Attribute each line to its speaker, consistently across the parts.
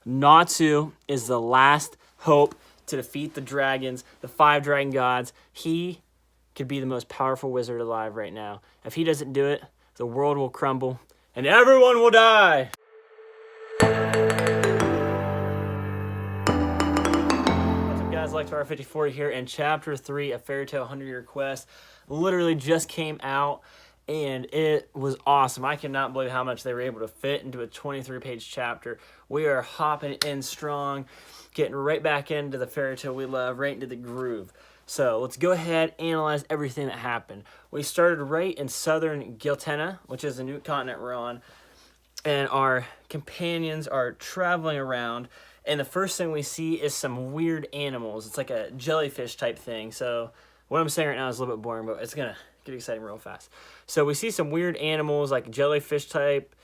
Speaker 1: Natsu is the last hope to defeat the dragons, the 5 dragon gods. He could be the most powerful wizard alive right now. If he doesn't do it, the world will crumble and everyone will die. What's up, guys? Lector 54 here, and Chapter 3 of Fairy Tail 100-Year Quest literally just came out, and it was awesome. I cannot believe how much they were able to fit into a 23-page chapter. We are hopping in strong, getting right back into the fairy tale we love, right into the groove. So let's go ahead and analyze everything that happened. We started right in southern Giltena, which is the new continent we're on, and our companions are traveling around, and the first thing we see is some weird animals. It's like a jellyfish type thing. So what I'm saying right now is a little bit boring, but it's going to get exciting real fast. So we see some weird animals, like jellyfish type.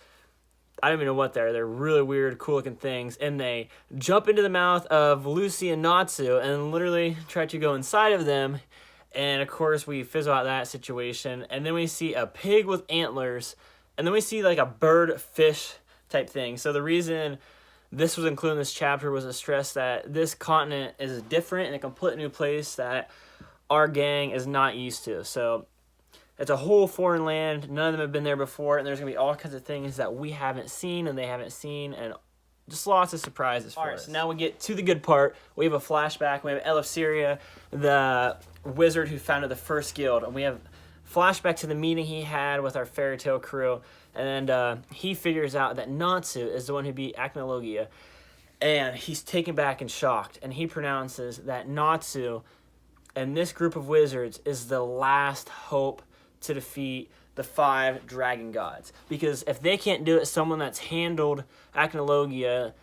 Speaker 1: I don't even know what they're. They're really weird, cool-looking things. And they jump into the mouth of Lucy and Natsu and literally try to go inside of them. And, of course, we fizzle out that situation. And then we see a pig with antlers. And then we see, like, a bird-fish type thing. So the reason this was included in this chapter was to stress that this continent is different and a complete new place that our gang is not used to. So it's a whole foreign land. None of them have been there before, and there's going to be all kinds of things that we haven't seen and they haven't seen, and just lots of surprises for us. So now we get to the good part. We have a flashback. We have Eleftheria, the wizard who founded the first guild, and we have flashback to the meeting he had with our fairy tale crew, and he figures out that Natsu is the one who beat Acnologia, and he's taken back and shocked, and he pronounces that Natsu and this group of wizards is the last hope to defeat the 5 dragon gods. Because if they can't do it, someone that's handled Acnologia,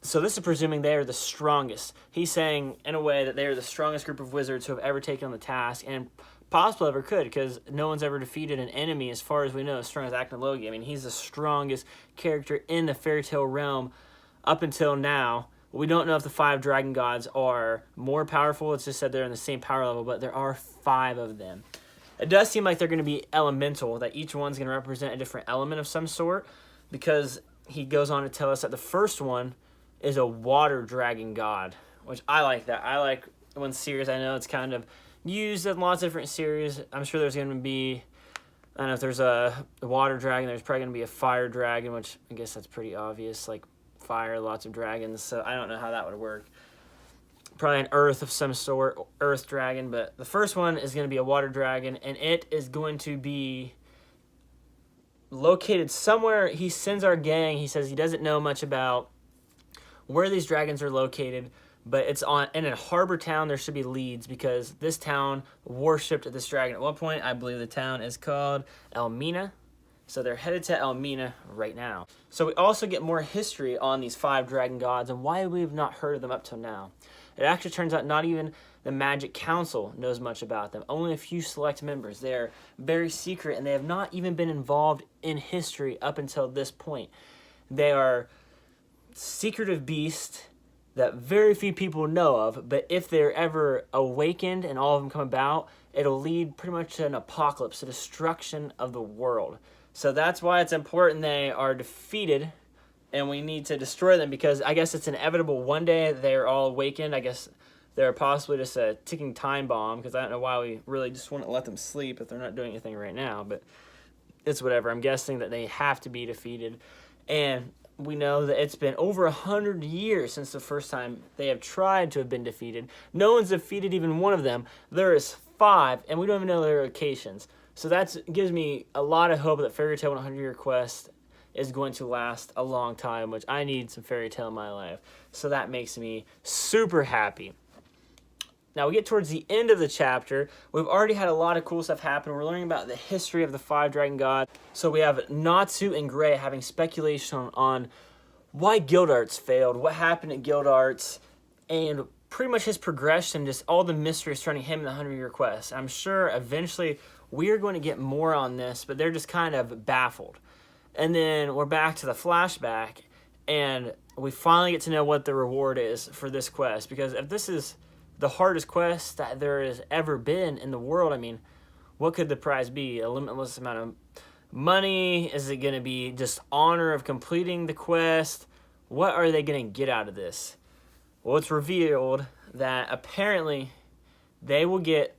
Speaker 1: so this is presuming they are the strongest. He's saying, in a way, that they are the strongest group of wizards who have ever taken on the task, and possibly ever could, because no one's ever defeated an enemy, as far as we know, as strong as Acnologia. I mean, he's the strongest character in the fairy tale realm up until now. We don't know if the 5 dragon gods are more powerful. It's just said they're in the same power level, but there are 5 of them. It does seem like they're going to be elemental, that each one's going to represent a different element of some sort, because he goes on to tell us that the first one is a water dragon god, which I like that. I like one series. I know it's kind of used in lots of different series. I'm sure there's going to be, I don't know if there's a water dragon, there's probably going to be a fire dragon, which I guess that's pretty obvious, like fire, lots of dragons, so I don't know how that would work. Probably an earth of some sort, earth dragon, but the first one is going to be a water dragon, and it is going to be located somewhere. He sends our gang, he says he doesn't know much about where these dragons are located, but it's in a harbor town. There should be leads, because this town worshipped this dragon at one point. I believe the town is called Elmina. So they're headed to Elmina right now. So we also get more history on these 5 dragon gods and why we've not heard of them up till now. It actually turns out not even the Magic Council knows much about them. Only a few select members. They're very secret, and they have not even been involved in history up until this point. They are secretive beasts that very few people know of, but if they're ever awakened and all of them come about, it'll lead pretty much to an apocalypse, the destruction of the world. So that's why it's important they are defeated, and we need to destroy them, because I guess it's inevitable one day they're all awakened. I guess they're possibly just a ticking time bomb, because I don't know why we really just want to let them sleep if they're not doing anything right now, but it's whatever. I'm guessing that they have to be defeated, and we know that it's been over 100 years since the first time they have tried to have been defeated. No one's defeated even one of them. There is 5, and we don't even know their locations. So that gives me a lot of hope that Fairy Tail 100-Year Quest is going to last a long time, which I need some fairy tale in my life. So that makes me super happy. Now we get towards the end of the chapter. We've already had a lot of cool stuff happen. We're learning about the history of the 5 dragon gods. So we have Natsu and Gray having speculation on why Guild Arts failed, what happened at Guild Arts, and pretty much his progression, just all the mystery surrounding him in the 100-Year Quest. I'm sure eventually we are going to get more on this, but they're just kind of baffled. And then we're back to the flashback, and we finally get to know what the reward is for this quest. Because if this is the hardest quest that there has ever been in the world, I mean, what could the prize be? A limitless amount of money? Is it going to be just honor of completing the quest? what are they going to get out of this? Well, it's revealed that apparently they will get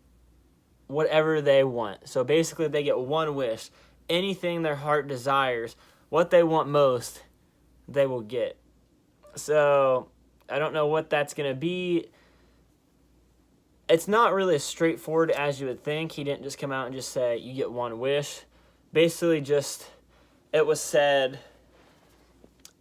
Speaker 1: whatever they want. So basically, they get one wish. Anything their heart desires, what they want most, they will get. So I don't know what that's going to be. It's not really as straightforward as you would think. He didn't just come out and just say, you get one wish. Basically, just it was said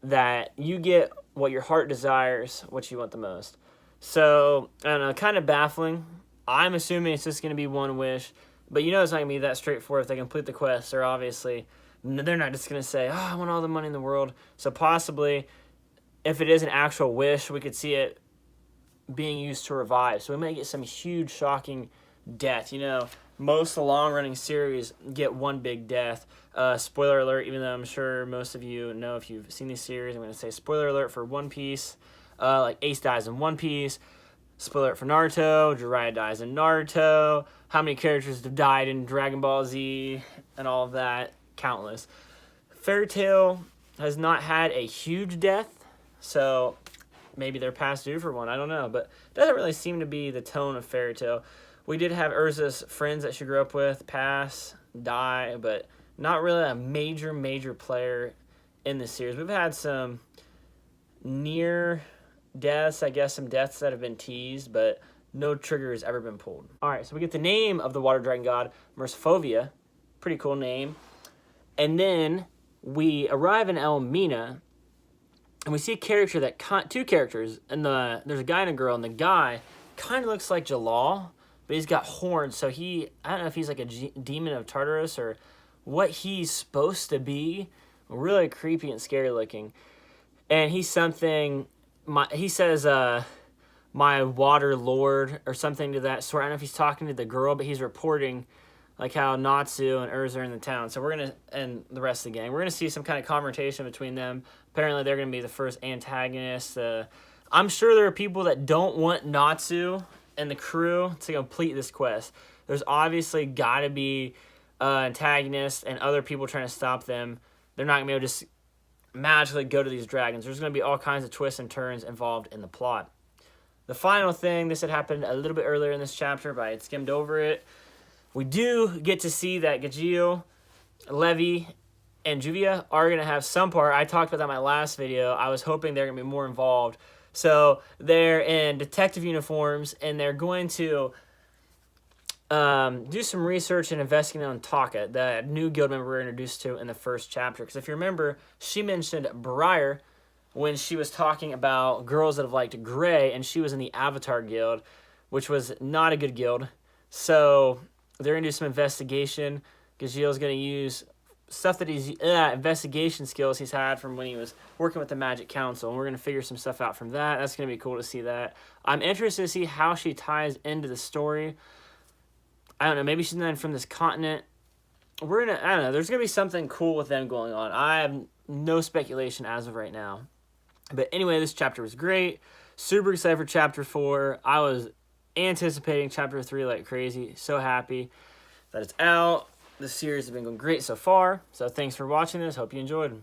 Speaker 1: that you get what your heart desires, what you want the most. So, I don't know, kind of baffling. I'm assuming it's just going to be one wish, but you know it's not going to be that straightforward. If they complete the quest, they're not just going to say, oh, I want all the money in the world. So possibly, if it is an actual wish, we could see it being used to revive. So we might get some huge, shocking death. You know, most of the long-running series get one big death. Spoiler alert, even though I'm sure most of you know if you've seen these series, I'm going to say spoiler alert for One Piece. Like Ace dies in One Piece. Spoiler alert for Naruto. Jiraiya dies in Naruto. How many characters have died in Dragon Ball Z and all of that? Countless. Fairy Tail has not had a huge death, so maybe they're past due for one. I don't know, but it doesn't really seem to be the tone of Fairy Tail. We did have Urza's friends that she grew up with pass, die, but not really a major player in the series. We've had some near deaths, I guess some deaths that have been teased, but no trigger has ever been pulled. All right, so we get the name of the water dragon god, Mercifovia. Pretty cool name. And then we arrive in Elmina, and we see a character that two characters, and there's a guy and a girl, and the guy kind of looks like Jellal, but he's got horns. So I don't know if he's like a demon of Tartarus or what he's supposed to be. Really creepy and scary looking. And he's something. He says, "My water lord" or something to that sort. I don't know if he's talking to the girl, but he's reporting like how Natsu and Urza are in the town. So and the rest of the gang, we're gonna see some kind of confrontation between them. Apparently, they're gonna be the first antagonists. I'm sure there are people that don't want Natsu and the crew to complete this quest. There's obviously got to be antagonists and other people trying to stop them. They're not gonna be able to just magically go to these dragons. There's gonna be all kinds of twists and turns involved in the plot. The final thing, this had happened a little bit earlier in this chapter, but I had skimmed over it. We do get to see that Gajeel, Levi, and Juvia are going to have some part. I talked about that in my last video. I was hoping they're going to be more involved. So they're in detective uniforms, and they're going to do some research and investigating on Taka, the new guild member we were introduced to in the first chapter. Because if you remember, she mentioned Briar when she was talking about girls that have liked gray, and she was in the Avatar Guild, which was not a good guild. So they're going to do some investigation. Gajeel's going to use stuff that investigation skills he's had from when he was working with the Magic Council, and we're going to figure some stuff out from that. That's going to be cool to see that. I'm interested to see how she ties into the story. I don't know, maybe she's not from this continent. I don't know, there's going to be something cool with them going on. I have no speculation as of right now. But anyway, this chapter was great. Super excited for chapter 4. I was anticipating chapter 3 like crazy. So happy that it's out. The series has been going great so far. So thanks for watching this. Hope you enjoyed.